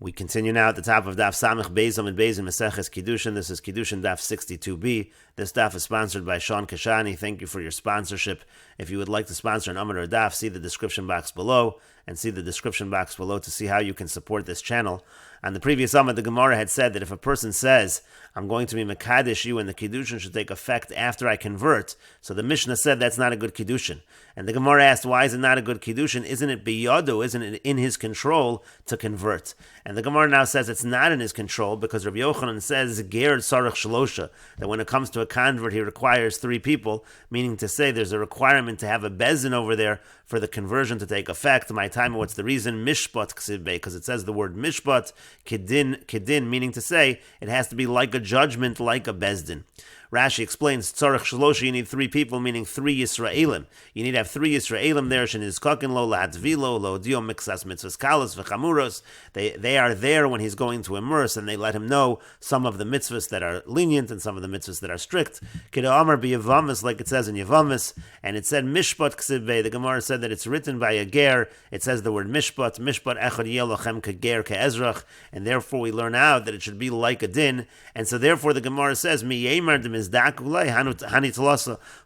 We continue now at the top of Daf Samich Beis Amud Beis in Meseches Kiddushin. This is Kiddushin Daf 62b. This daf is sponsored by Sean Kashani. Thank you for your sponsorship. If you would like to sponsor an Amud or Daf, see the description box below, and see the description box below to see how you can support this channel. On the previous Amud, the Gemara had said that if a person says, I'm going to be Mekadesh you and the Kiddushin should take effect after I convert, so the Mishnah said that's not a good Kiddushin. And the Gemara asked, why is it not a good Kiddushin? Isn't it biyado? Isn't it in his control to convert? And the Gemara now says it's not in his control because Rabbi Yochanan says, Ger Tzarech Shalosha, that when it comes to a convert, he requires 3 people, meaning to say there's a requirement to have a bezin over there for the conversion to take effect. My time, what's the reason? Mishpat ksivbe, because it says the word mishpat, kedin, meaning to say it has to be like a judgment, like a bezdin. Rashi explains, Tzarech Shalosha, you need 3 people, meaning 3 Yisraelim. You need to have 3 Yisraelim there, Shenizkakin lo, Lahatzvilo, lo, Dio Mixas Mitzvahs Kalos, V'chamuros. They are there when he's going to immerse, and they let him know some of the mitzvahs that are lenient and some of the mitzvahs that are strict. Kida Amar b'Yevamis, like it says in Yevamis, and it said Mishpat Ksivbe. The Gemara said that it's written by a ger. It says the word Mishpat Echad Yelochem Keger Ke'ezrach, and therefore we learn out that it should be like a din, and so therefore the Gemara says, Mi Yemar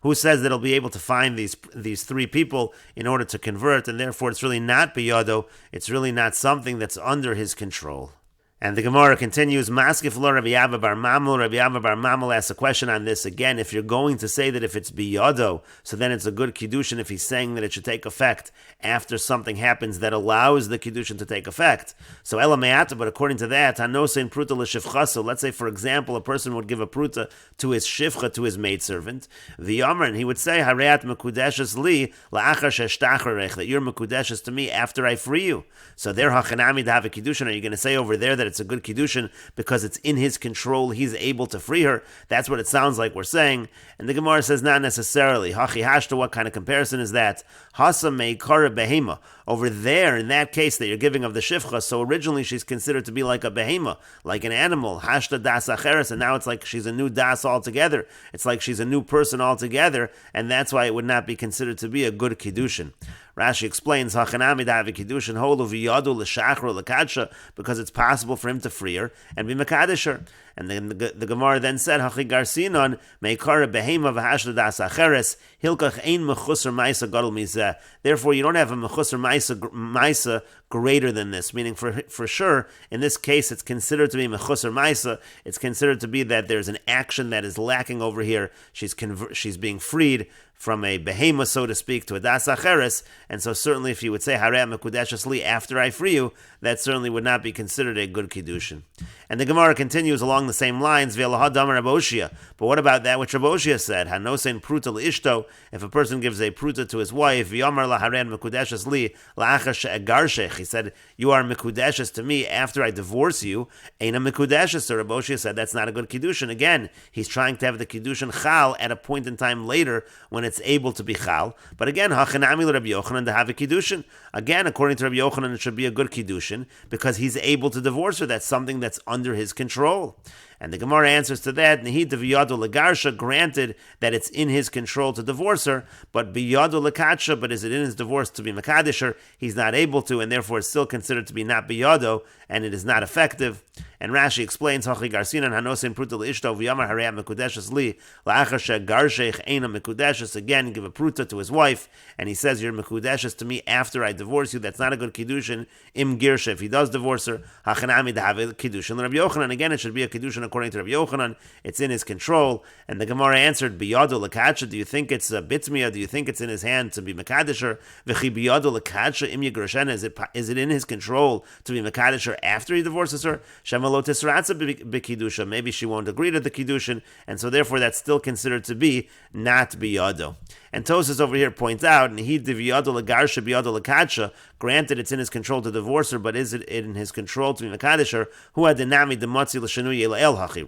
who says that he'll be able to find these 3 people in order to convert, and therefore it's really not biyado, it's really not something that's under his control. And the Gemara continues, Maskif lo Rabbi Abba bar Mamul. Rabbi Abba bar Mamul asks a question on this. Again, if you're going to say that if it's biyado, so then it's a good Kiddushin if he's saying that it should take effect after something happens that allows the Kiddushin to take effect. So Ela Me'ata, but according to that, Hanosein Pruta l'shivchaso. Let's say, for example, a person would give a Pruta to his shivcha, to his maidservant. The Yomer, and he would say, Hareat Mekudeshes li la'achar she'shtacharech, that you're Mekudeshes to me after I free you. So there, Hachanami to have a Kiddushin. Are you going to say over there that it's a good Kiddushin because it's in his control, he's able to free her? That's what it sounds like we're saying. And the Gemara says not necessarily. Hachi hashta, what kind of comparison is that? Hasa meikara behema. Over there, in that case that you're giving of the shivcha, so originally she's considered to be like a behema, like an animal, hashta das acheres, and now it's like she's a new das altogether. It's like she's a new person altogether, and that's why it would not be considered to be a good Kiddushin. Rashi explains, Hachanami davi Kiddushin holu v'yadu l'shachro l'kadsha, because it's possible for him to free her and be mekadesh her. And then the Gemara then said, Hachi garsinon meikara behema v'hashda das acheres hilkach ein mechusar ma'isa gadol mizeh. Therefore, you don't have a mechusar ma'isa greater than this, meaning for sure, in this case, it's considered to be mechusar ma'isa. It's considered to be that there's an action that is lacking over here. She's being freed from a behema, so to speak, to a das acheres, and so certainly if you would say Harei Mekudeshes li after I free you, that certainly would not be considered a good Kiddushin. And the Gemara continues along the same lines, V'elahad damar Raboshia. But what about that which Raboshia said? Hanosein pruta l'ishto, if a person gives a pruta to his wife, V'yamar la Harei Mekudeshes li la'achar she'egarshech, he said, you are Mekudeshes to me after I divorce you, Eina Mekudeshes. So Raboshia said that's not a good Kiddushin. Again, he's trying to have the Kiddushin chal at a point in time later when it's able to be chal. But again, Hachanami le Rabbi Yochanan to have a Kiddushin. Again, according to Rabbi Yochanan, it should be a good Kiddushin because he's able to divorce her. That's something that's under his control. And the Gemara answers to that, Nehid v'yadu legarsha, granted that it's in his control to divorce her, but b'yadu lekatsha, but is it in his divorce to be mekadesh her? He's not able to, and therefore it's still considered to be not b'yado, and it is not effective. And Rashi explains, Hachi garsinan hanosin pruta l'ishto v'yamar harei mekudeshes li la'achar she'garshech eina mekudeshes. Again, give a pruta to his wife, and he says, you're mekudeshes to me after I divorce you. That's not a good Kiddushin. Im girsha, if he does divorce her, hachanami to have a Kiddushin. Rabbi Yochanan, again, it should be a Kiddushin according to Rabbi Yochanan. It's in his control. And the Gemara answered, biyadu lekatsha, do you think it's a bitmiyah? Do you think it's in his hand to be mekadesher? V'chi biyadu lekatsha im yigrashena, is it in his control to be mekadesher after he divorces her? Maybe she won't agree to the Kiddushin, and so therefore that's still considered to be not biyado. And Tosas over here points out, granted it's in his control to divorce her, but is it in his control to be mekadesh her?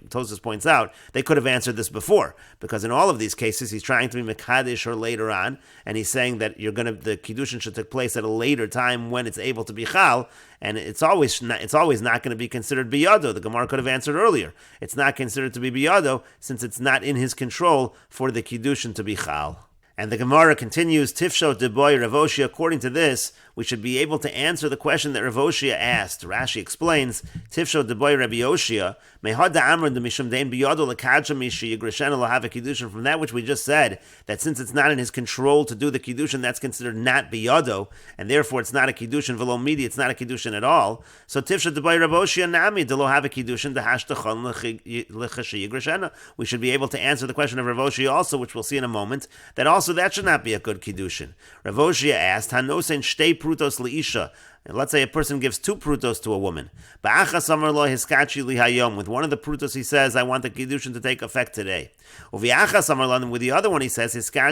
Tosas points out, they could have answered this before, because in all of these cases he's trying to be mekadesh her later on, and he's saying that the Kiddushin should take place at a later time when it's able to be chal, and it's always not going to be considered biyado. The Gemara could have answered earlier. It's not considered to be biyado, since it's not in his control for the Kiddushin to be chal. And the Gemara continues, Tifshot deboy Ravoshi, according to this, we should be able to answer the question that Rav Oshia asked. Rashi explains, Tifsho deboy Rabbi Oshia, mehad da'amr de mishum dein biyado lekadja mishi yigreshena lahave kiddushin, from that which we just said, that since it's not in his control to do the kiddushin, that's considered not biyado, and therefore it's not a kiddushin velo midi, it's not a kiddushin at all. So Tifsho deboy Rav Oshia nami de lo have a kiddushin dehashtachon lechashi yigreshena. We should be able to answer the question of Rav Oshia also, which we'll see in a moment, that also that should not be a good kiddushin. Rav Oshia asked, Hanosen shtei prutos leisha. And let's say a person gives 2 prutos to a woman. With one of the prutos he says, I want the kiddushin to take effect today. With the other one he says, I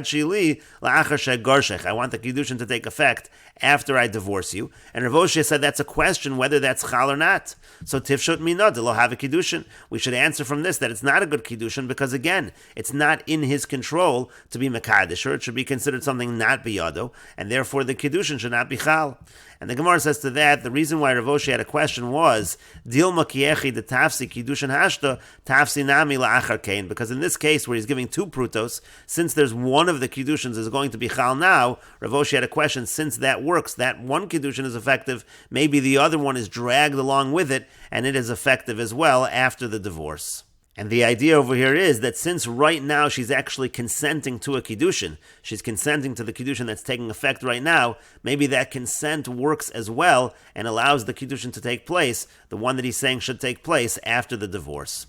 want the kiddushin to take effect after I divorce you. And Rav Oshia said that's a question whether that's chal or not. So tifshot mina de lo have a kiddushin. We should answer from this that it's not a good kiddushin because again, it's not in his control to be mekadesh, or it should be considered something not biyado, and therefore the kiddushin should not be chal. And the Gemara says to that, the reason why Rav Oshia had a question was, Dilma kiechi de tafsi kiddushin hashta, tafsi nami la'achar kain, because in this case where he's giving 2 prutos, since there's one of the kiddushins is going to be chal now, Rav Oshia had a question, since that works, that one kiddushin is effective, maybe the other one is dragged along with it, and it is effective as well after the divorce. And the idea over here is that since right now she's actually consenting to a kiddushin, she's consenting to the kiddushin that's taking effect right now, maybe that consent works as well and allows the kiddushin to take place, the one that he's saying should take place after the divorce.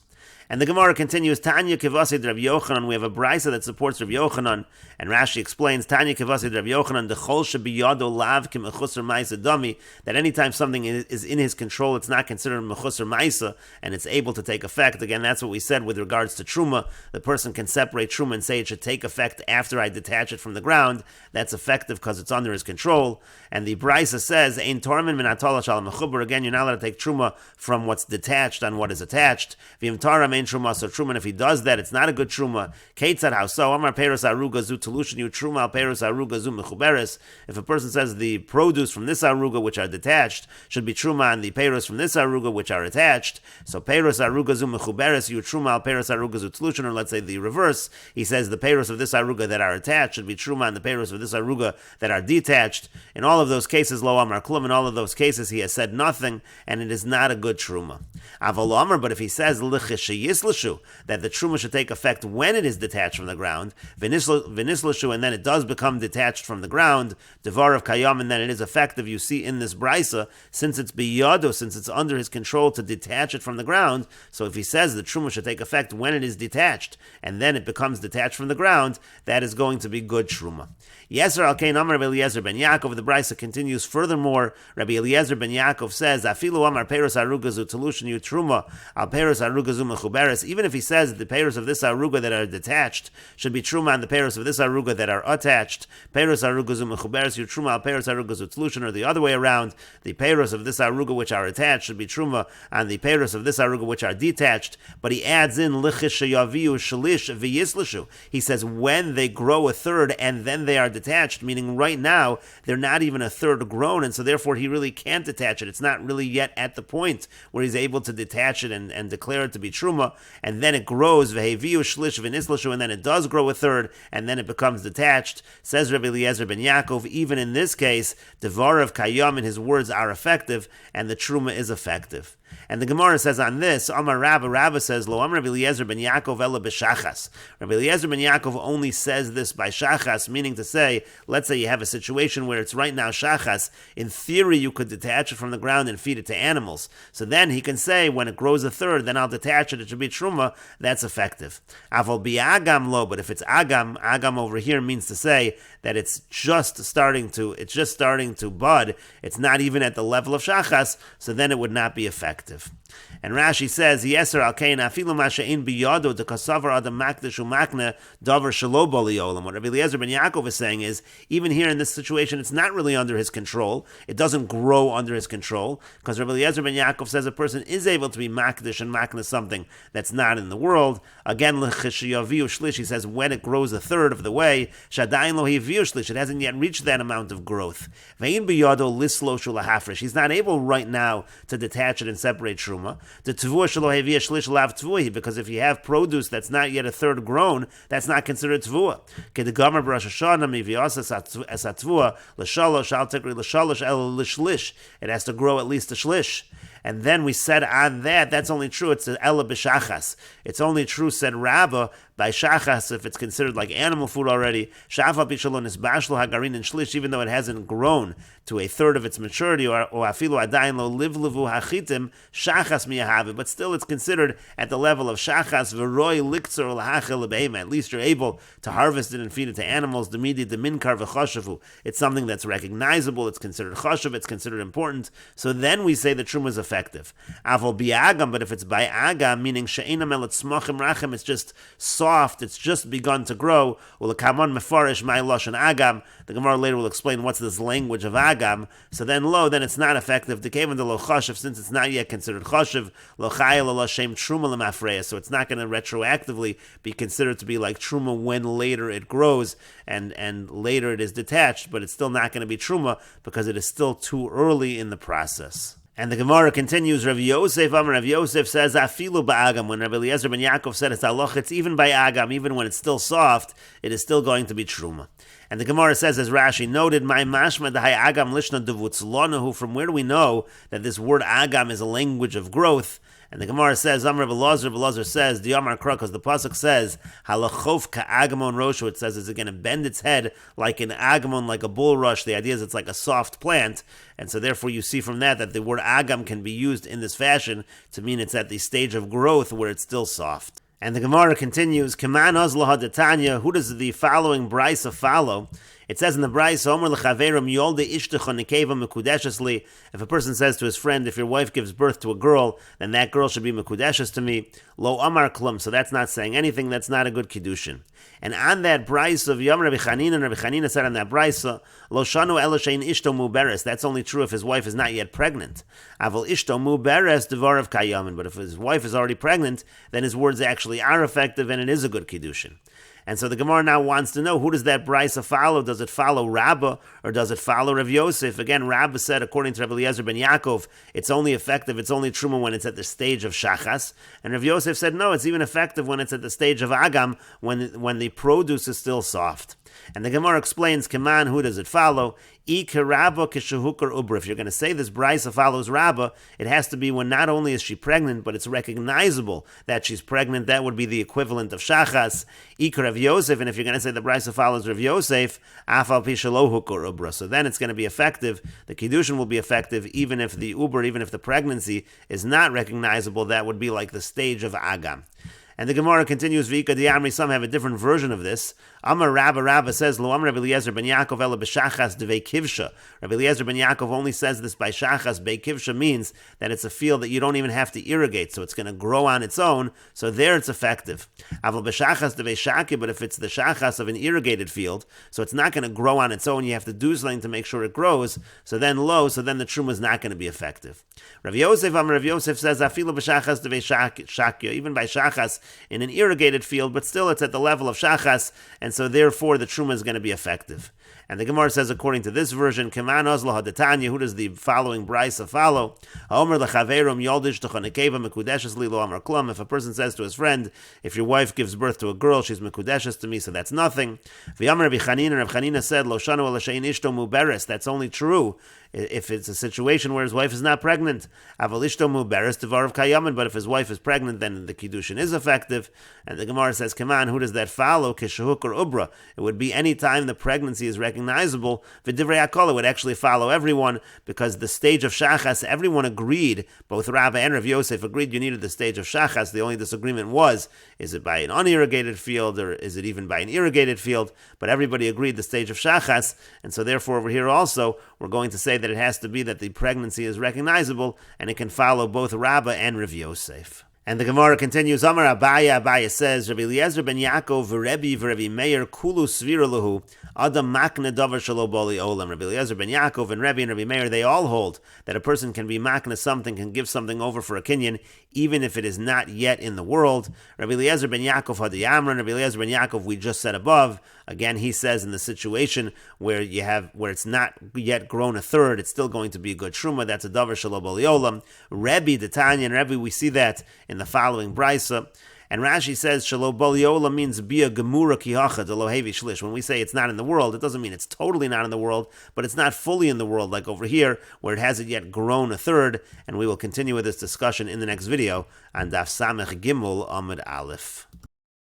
And the Gemara continues, Tanya Kivasid Rav Yochanan, we have a brisa that supports Rav Yochanan, and Rashi explains, Tanya Kivasid Rav Yochanan, Dechol shebiyado lav kim mechusar ma'isa dami, that anytime something is in his control, it's not considered mechusar ma'isa, and it's able to take effect. Again, that's what we said with regards to truma. The person can separate truma and say it should take effect after I detach it from the ground. That's effective because it's under his control. And the brisa says, Ein tormin min atala shal mechubar, again, you're not allowed to take truma from what's detached on what is attached. V'im taram truma, so truma, and if he does that, it's not a good truma. Keitzad how so? Amar peros aruga zu telushin yu truma al peros aruga zu mechuberes. If a person says the produce from this aruga which are detached should be truma, and the peros from this aruga which are attached, so peros aruga zu mechuberes yu truma al peros aruga zu telushin, or let's say the reverse. He says the peros of this aruga that are attached should be truma, and the peros of this aruga that are detached. In all of those cases, lo amar klum. In all of those cases, he has said nothing, and it is not a good truma. Aval amar, but if he says that the truma should take effect when it is detached from the ground, vinislashu, and then it does become detached from the ground, devar of kayam, and then it is effective. You see in this brisa, since it's biyado, since it's under his control to detach it from the ground, so if he says the truma should take effect when it is detached, and then it becomes detached from the ground, that is going to be good truma. Yeser al kain amar Rabbi Eliezer ben Yaakov, the brisa continues, furthermore, Rabbi Eliezer ben Yaakov says, afilu amar peros arugazu telushin yu truma al peros arugazu mechuberes, even if he says the peros of this aruga that are detached should be truma, and the peros of this aruga that are attached, peros arugazu mechuberes yu truma al peros arugazu telushin, or the other way around, the peros of this aruga which are attached should be truma, and the peros of this aruga which are detached, but he adds in lichish yaviu shalish v'yislishu. He says when they grow a third and then they are detached, meaning right now they're not even a third grown, and so therefore he really can't detach it. It's not really yet at the point where he's able to detach it and declare it to be truma, and then it grows, v'heviu shlish v'nislashu, and then it does grow a third, and then it becomes detached. Says Rabbi Eliezer ben Yaakov, even in this case, devar of kayam, and his words are effective, and the truma is effective. And the Gemara says on this, Amar Rabba says, Lo Amar Rabbi Eliezer ben Yaakov ela b'shachas. Rabbi Eliezer ben Yaakov only says this by shachas, meaning to say, let's say you have a situation where it's right now shachas, in theory you could detach it from the ground and feed it to animals. So then he can say, when it grows a third, then I'll detach it, it should be truma, that's effective. Aval bi'agam lo, but if it's agam over here means to say that it's just starting to bud, it's not even at the level of shachas, so then it would not be effective. And Rashi says, Yeser al kain afilu masha'in biyado de kasavar adam makdish umakne davar shelo bo liolam. What Rabbi Eliezer ben Yaakov is saying is, even here in this situation, it's not really under his control. It doesn't grow under his control, because Rabbi Eliezer ben Yaakov says a person is able to be makdish and makna something that's not in the world. Again, he says when it grows a third of the way, it hasn't yet reached that amount of growth. He's not able right now to detach it and separate truma. Because if you have produce that's not yet a third grown, that's not considered tvua. It has to grow at least a shlish. And then we said on that, that's only true, it's ela b'shachas. It's only true, said Rabbah, by shachas, if it's considered like animal food already, shafa bishalon is bashlo hagarin and shlish, even though it hasn't grown to a third of its maturity, or afilu adayin lo livlevu hachitim, shachas miyahavi, but still it's considered at the level of shachas, v'roi liktzor lahachel lebehema. At least you're able to harvest it and feed it to animals, demidi deminkar v'choshevu. It's something that's recognizable, it's considered choshev, it's considered important, so then we say the truma is effective. Avol bi'agam, but if it's by agam, meaning she'inam el tzmachim rachem, it's just soft, it's just begun to grow. Ulekamon mefarish my lashon agam. The Gemara later will explain what's this language of agam. So then then it's not effective. Dekevan de lo chashiv, since it's not yet considered chashiv. Lo chayil lo shem truma lemafreya. So it's not going to retroactively be considered to be like truma when later it grows and later it is detached, but it's still not going to be truma because it is still too early in the process. And the Gemara continues, Rav Yosef says, Afilu ba'agam. When Rabbi Eliezer ben Yaakov said it's halach, it's even by agam, even when it's still soft, it is still going to be truma. And the Gemara says, as Rashi noted, my mashma d'hai agam lishna devutzlonahu. From where do we know that this word agam is a language of growth? And the Gemara says, Rabbi Elazar says, Diamar Kra, because the pasuk says, Halachof ka'agamon roshu. It says it's going to bend its head like an agamon, like a bulrush. The idea is it's like a soft plant, and so therefore you see from that the word agam can be used in this fashion to mean it's at the stage of growth where it's still soft. And the Gemara continues, Kaman Ozlaha Detanya, who does the following brisa follow? It says in the brisa, Omer lechaverim yolde ishtecha nekeva mekudeshesli. If a person says to his friend, if your wife gives birth to a girl, then that girl should be mekudeshes to me. Lo amar klum. So that's not saying anything. That's not a good kiddushin. And on that brisa of Yom Rabbi Chanina said on that brisa, Lo shanu ela shein ishto muberes. That's only true if his wife is not yet pregnant. Aval ishto muberes devarav kayamin. But if his wife is already pregnant, then his words actually are effective and it is a good kiddushin. And so the Gemara now wants to know, who does that brisa follow? Does it follow Rabbah or does it follow Rav Yosef? Again, Rabbah said, according to Rabbi Eliezer ben Yaakov, it's only effective, it's only truma when it's at the stage of shachas. And Rav Yosef said, no, it's even effective when it's at the stage of agam, when the produce is still soft. And the Gemara explains, Kaman, who does it follow? If you're going to say this brisa follows Rabbah, it has to be when not only is she pregnant, but it's recognizable that she's pregnant. That would be the equivalent of shachas. Rav Yosef, and if you're going to say the brisa follows Rav Yosef, afal pishalo hukur ubra. So then it's going to be effective. The kiddushin will be effective even if the uber, even if the pregnancy is not recognizable. That would be like the stage of agam. And the Gemara continues, Vika Diamri, some have a different version of this. Amar Rabba says, Lo Amar Rabbi Eliezer ben Yaakov ela b'shachas devei kivsha. Rabbi Eliezer ben Yaakov only says this by shachas. Bei kivsha means that it's a field that you don't even have to irrigate, so it's going to grow on its own, so there it's effective. Aval b'shachas devei shaki, but if it's the shachas of an irrigated field, so it's not going to grow on its own, you have to do something to make sure it grows, so then the truma is not going to be effective. Rav Yosef says, Afilu b'shachas devei shaki, even by shachas, in an irrigated field, but still it's at the level of shachas, and so therefore the truma is going to be effective. And the Gemara says, according to this version, Kaman Ozla Hadetanya, who does the following brisa follow? If a person says to his friend, if your wife gives birth to a girl, she's mekudeshes to me, so that's nothing. Rav Chanina said, Lo shanu ela shein ishto muberes. That's only true if it's a situation where his wife is not pregnant. Aval ishto muberes devarav kayamin. But if his wife is pregnant, then the kiddushin is effective. And the Gemara says, Kaman, who does that follow? Kishahuk or ubra. It would be any time the pregnancy is recognizable. V'divrei hakol, it would actually follow everyone, because the stage of shachas, everyone agreed, both Rabbah and Rav Yosef agreed you needed the stage of shachas. The only disagreement was, is it by an unirrigated field or is it even by an irrigated field? But everybody agreed the stage of shachas, and so therefore over here also, we're going to say that it has to be that the pregnancy is recognizable, and it can follow both Rabbah and Rav Yosef. And the Gemara continues, Amar Abaya says, Rabbi Eliezer ben Yaakov v'Rebbi Meir kulu svira lahu adam makne davar shelo boli olam. Rabbi Eliezer ben Yaakov and Rabbi Meir, they all hold that a person can be makne something, can give something over for a kinyan, even if it is not yet in the world. Rabbi Eliezer ben Yaakov had the Amran. Rabbi Eliezer ben Yaakov, we just said above. Again, he says in the situation where it's not yet grown a third, it's still going to be a good truma. That's a davar shelo boli olam. Rebbe, the Tanya, and Rebbe, we see that in the following brisa. And Rashi says shelo boli olam means bia gemura kihacha delohevi shlish. When we say it's not in the world, it doesn't mean it's totally not in the world, but it's not fully in the world, like over here where it hasn't yet grown a third. And we will continue with this discussion in the next video on Daf Samech Gimel Amud Aleph.